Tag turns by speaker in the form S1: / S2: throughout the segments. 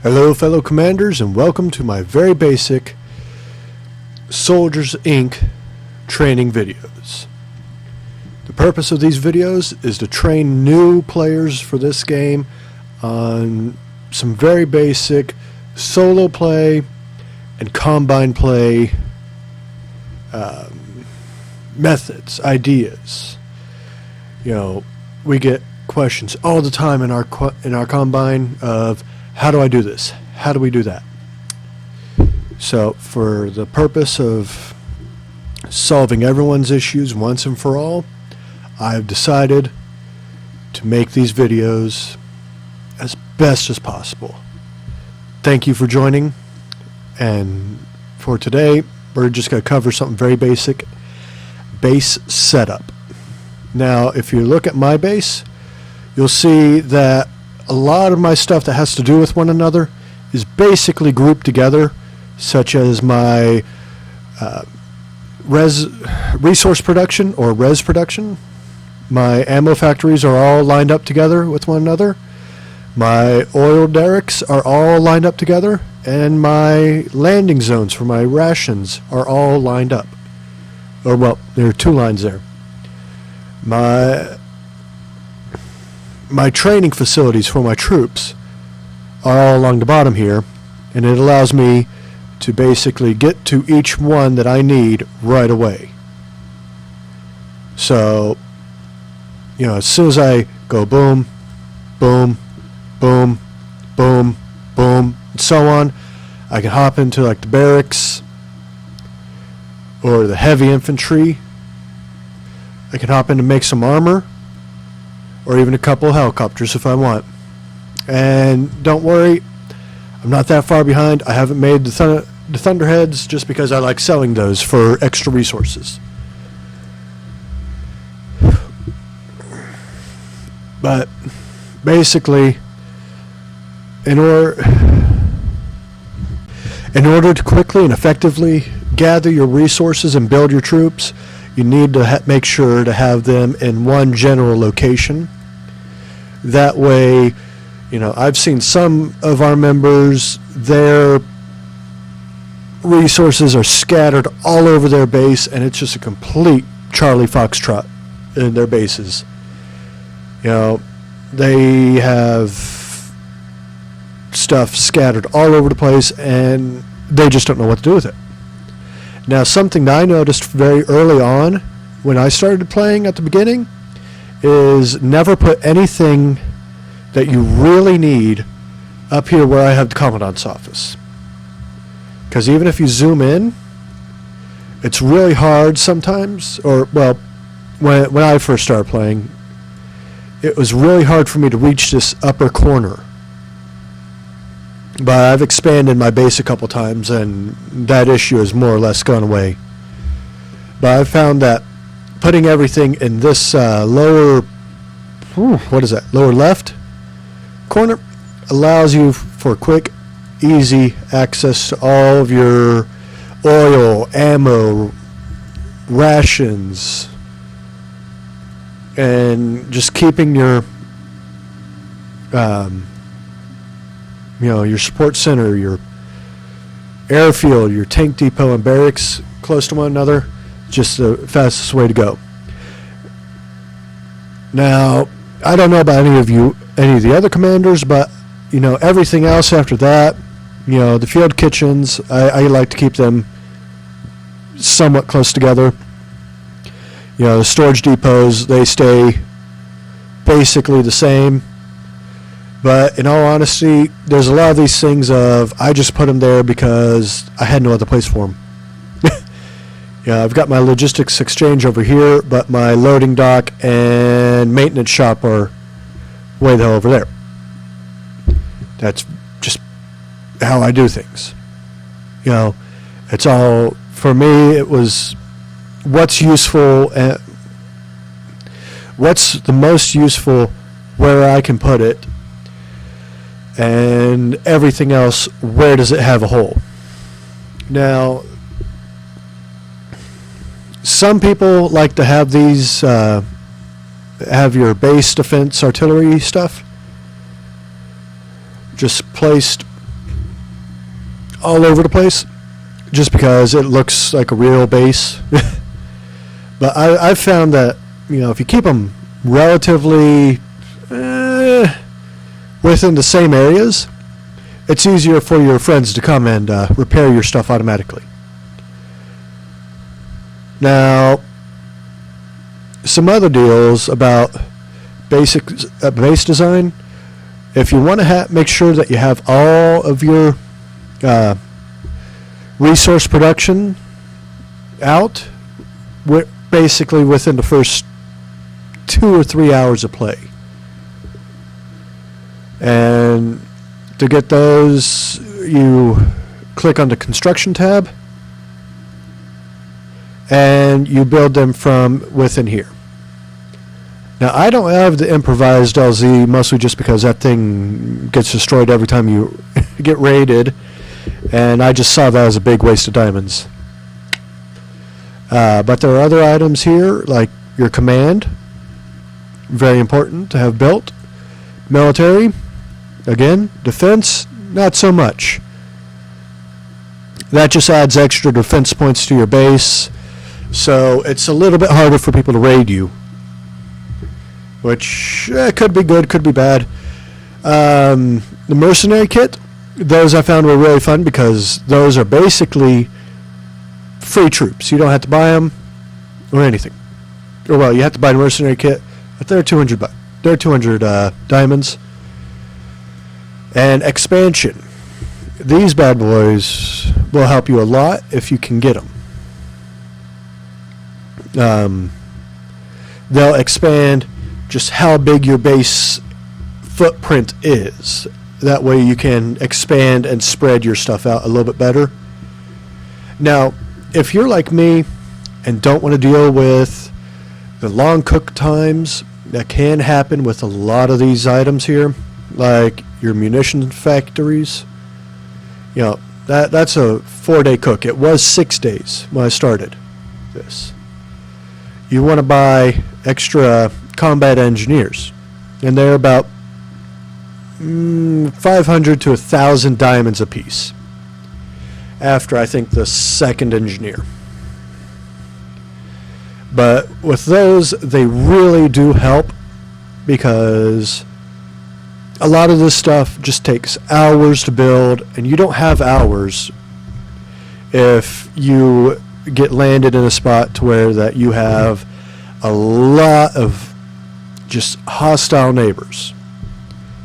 S1: Hello fellow commanders, and welcome to my very basic Soldiers Inc. training videos. The purpose of these videos is to train new players for this game on some very basic solo play and combine play methods, ideas. You know, we get questions all the time in our combine of, how do I do this? How do we do that? So for the purpose of solving everyone's issues once and for all, I've decided to make these videos as best as possible. Thank you for joining, and for today we're just going to cover something very basic: base setup. Now if you look at my base, you'll see that a lot of my stuff that has to do with one another is basically grouped together, such as my resource production or res production. My ammo factories are all lined up together with one another. My oil derricks are all lined up together, and my landing zones for my rations are all lined up. Or, well, there are two lines there. My training facilities for my troops are all along the bottom here, and it allows me to basically get to each one that I need right away. So, you know, as soon as I go boom, boom, boom, boom, boom, and so on, I can hop into like the barracks or the heavy infantry. I can hop in to make some armor, or even a couple of helicopters if I want. And don't worry, I'm not that far behind. I haven't made the Thunderheads just because I like selling those for extra resources. But basically, in order to quickly and effectively gather your resources and build your troops, you need to make sure to have them in one general location. That way, you know, I've seen some of our members, their resources are scattered all over their base, and it's just a complete Charlie Foxtrot in their bases. You know, they have stuff scattered all over the place, and they just don't know what to do with it. Now, something that I noticed very early on when I started playing at the beginning is never put anything that you really need up here where I have the Commandant's office. Because even if you zoom in, it's really hard sometimes, or, well, when I first started playing, it was really hard for me to reach this upper corner. But I've expanded my base a couple times, and that issue has more or less gone away. But I've found that putting everything in this lower left corner allows you for quick, easy access to all of your oil, ammo, rations, and just keeping your your support center, your airfield, your tank depot, and barracks close to one another, just the fastest way to go. Now, I don't know about any of the other commanders, but, you know, everything else after that, you know, the field kitchens, I like to keep them somewhat close together. You know, the storage depots, they stay basically the same. But in all honesty, there's a lot of these things of, I just put them there because I had no other place for them. Yeah, I've got my logistics exchange over here, but my loading dock and maintenance shop are way the hell over there. That's just how I do things. You know, it's all, for me, it was what's useful, what's the most useful where I can put it, and everything else, where does it have a hole? Now, some people like to have these, have your base defense artillery stuff just placed all over the place, just because it looks like a real base. But I've found that, if you keep them relatively within the same areas, it's easier for your friends to come and repair your stuff automatically. Now, some other deals about base design. If you want to make sure that you have all of your resource production out, basically within the first 2 or 3 hours of play. And to get those, you click on the construction tab and you build them from within here. Now, I don't have the improvised LZ, mostly just because that thing gets destroyed every time you get raided, and I just saw that as a big waste of diamonds. But there are other items here, like your command, very important to have built. Military, again. Defense, not so much. That just adds extra defense points to your base, so it's a little bit harder for people to raid you, which could be good, could be bad. The Mercenary Kit, those I found were really fun because those are basically free troops. You don't have to buy them or anything. Or, well, you have to buy the Mercenary Kit, but they're 200 diamonds. And expansion. These bad boys will help you a lot if you can get them. They'll expand just how big your base footprint is. That way you can expand and spread your stuff out a little bit better. Now, if you're like me and don't want to deal with the long cook times that can happen with a lot of these items here, like your munition factories, that's a 4-day cook. It was 6 days when I started this. You want to buy extra combat engineers, and they're about 500 to 1,000 diamonds apiece after, I think, the second engineer. But with those, they really do help because a lot of this stuff just takes hours to build, and you don't have hours if you get landed in a spot to where that you have a lot of just hostile neighbors.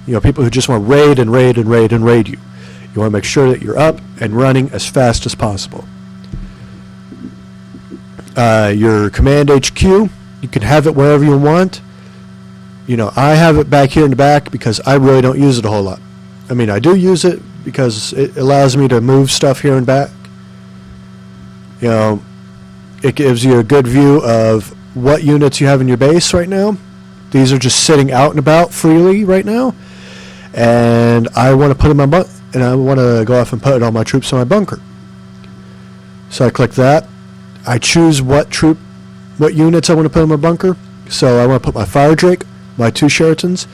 S1: People who just want to raid and raid and raid and raid you. You want to make sure that you're up and running as fast as possible. Your command HQ, you can have it wherever you want. I have it back here in the back because I really don't use it a whole lot. I mean, I do use it because it allows me to move stuff here and back. It gives you a good view of what units you have in your base right now. These are just sitting out and about freely right now. And I want to put in and I want to go off and put all my troops in my bunker. So I click that. I choose what units I want to put in my bunker. So I want to put my Fire Drake, my 2 Sheratons,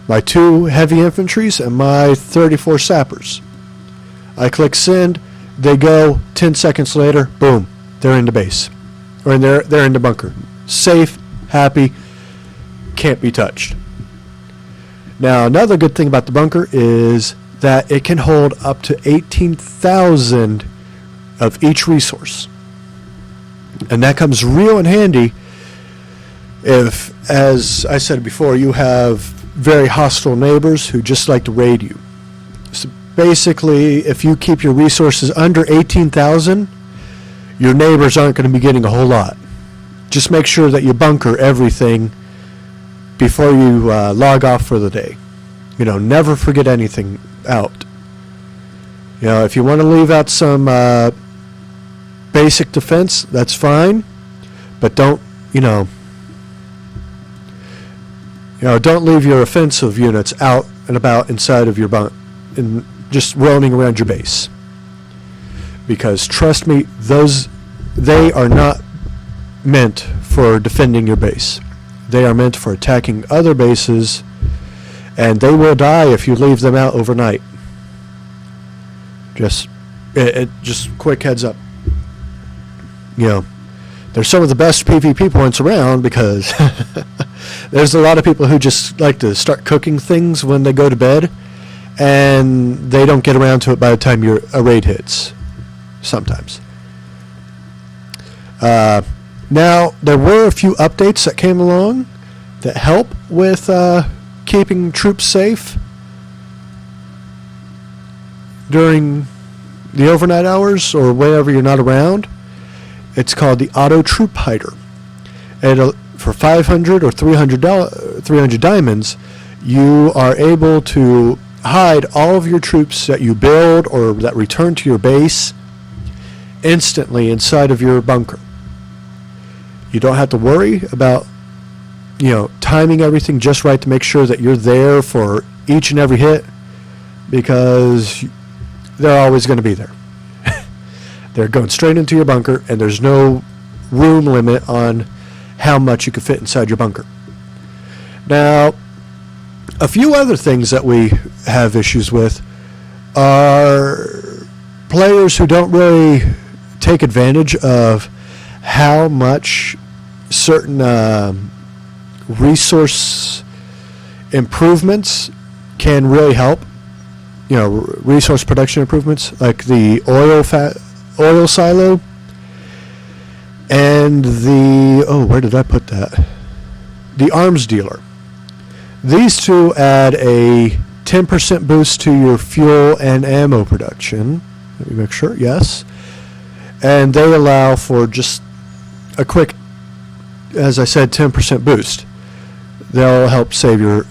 S1: my 2 heavy infantries, and my 34 sappers. I click send. They go. 10 seconds later, boom, they're in the base, or they're in the bunker, safe, happy, can't be touched. Now, another good thing about the bunker is that it can hold up to 18,000 of each resource, and that comes real in handy if, as I said before, you have very hostile neighbors who just like to raid you. So basically, if you keep your resources under 18,000, your neighbors aren't going to be getting a whole lot. Just make sure that you bunker everything before you log off for the day. Never forget anything out. If you want to leave out some basic defense, that's fine, but don't don't leave your offensive units out and about inside of your bunk and just roaming around your base. Because trust me, they are not meant for defending your base. They are meant for attacking other bases, and they will die if you leave them out overnight. Just It just quick heads up. There's some of the best PvP points around because there's a lot of people who just like to start cooking things when they go to bed, and they don't get around to it by the time a raid hits. Sometimes. Now, there were a few updates that came along that help with keeping troops safe during the overnight hours or whenever you're not around. It's called the Auto Troop Hider. And for 500 or 300 diamonds, you are able to hide all of your troops that you build or that return to your base instantly inside of your bunker. You don't have to worry about, timing everything just right to make sure that you're there for each and every hit, because they're always going to be there. They're going straight into your bunker, and there's no room limit on how much you can fit inside your bunker. Now, a few other things that we have issues with are players who don't really take advantage of how much certain resource improvements can really help. Resource production improvements like the oil silo and where did I put that? The arms dealer. These two add a 10% boost to your fuel and ammo production. Let me make sure. Yes. And they allow for just a quick, as I said, 10% boost. They'll help save your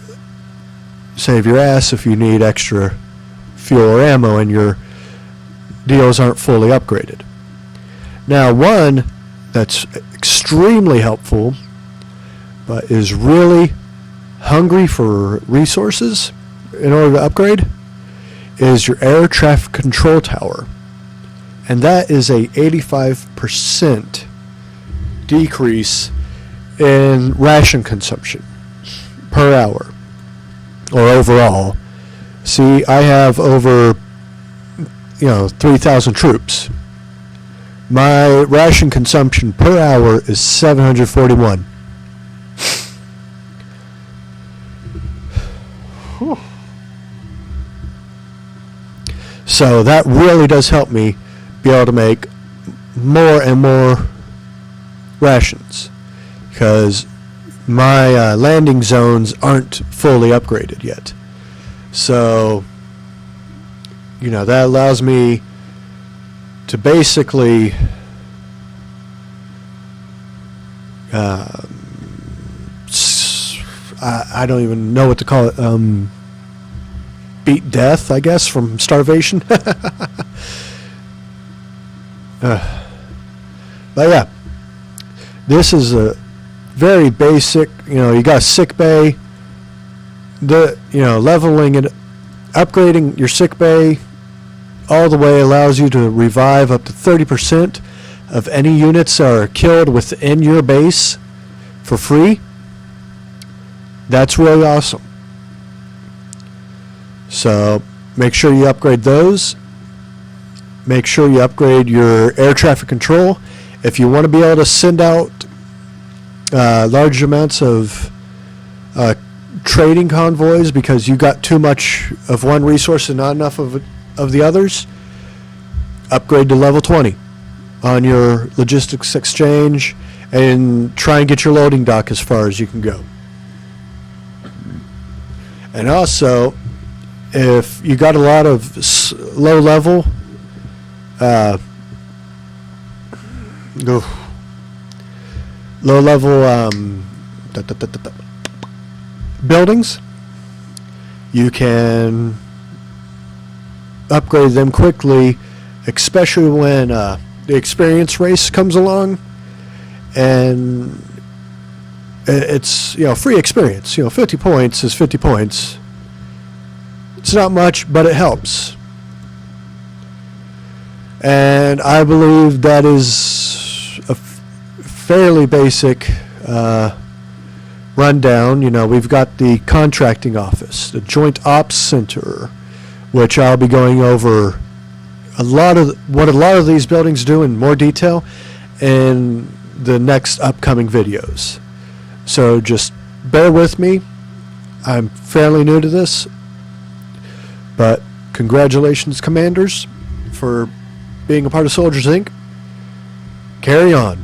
S1: ass if you need extra fuel or ammo and your deals aren't fully upgraded. Now, one that's extremely helpful but is really hungry for resources in order to upgrade is your air traffic control tower. And that is a 85% decrease in ration consumption per hour or overall. See, I have over 3,000 troops. My ration consumption per hour is 741. So that really does help me be able to make more and more rations, because my landing zones aren't fully upgraded yet. So, that allows me to basically I don't even know what to call it. Beat death, I guess, from starvation. But yeah, this is a very basic, you got a sick bay. Leveling it, upgrading your sick bay all the way allows you to revive up to 30% of any units that are killed within your base for free. That's really awesome. So make sure you upgrade those. Make sure you upgrade your air traffic control. If you want to be able to send out large amounts of trading convoys because you got too much of one resource and not enough of the others, upgrade to level 20 on your logistics exchange and try and get your loading dock as far as you can go. And also, if you got a lot of low level buildings, you can upgrade them quickly, especially when the experience race comes along, and it's free experience. 50 points is 50 points. It's not much, but it helps. And I believe that is a fairly basic rundown. We've got the contracting office, the Joint Ops Center, which I'll be going over a lot of these buildings do in more detail in the next upcoming videos. So just bear with me. I'm fairly new to this, but congratulations, Commanders, for being a part of Soldiers Inc. Carry on.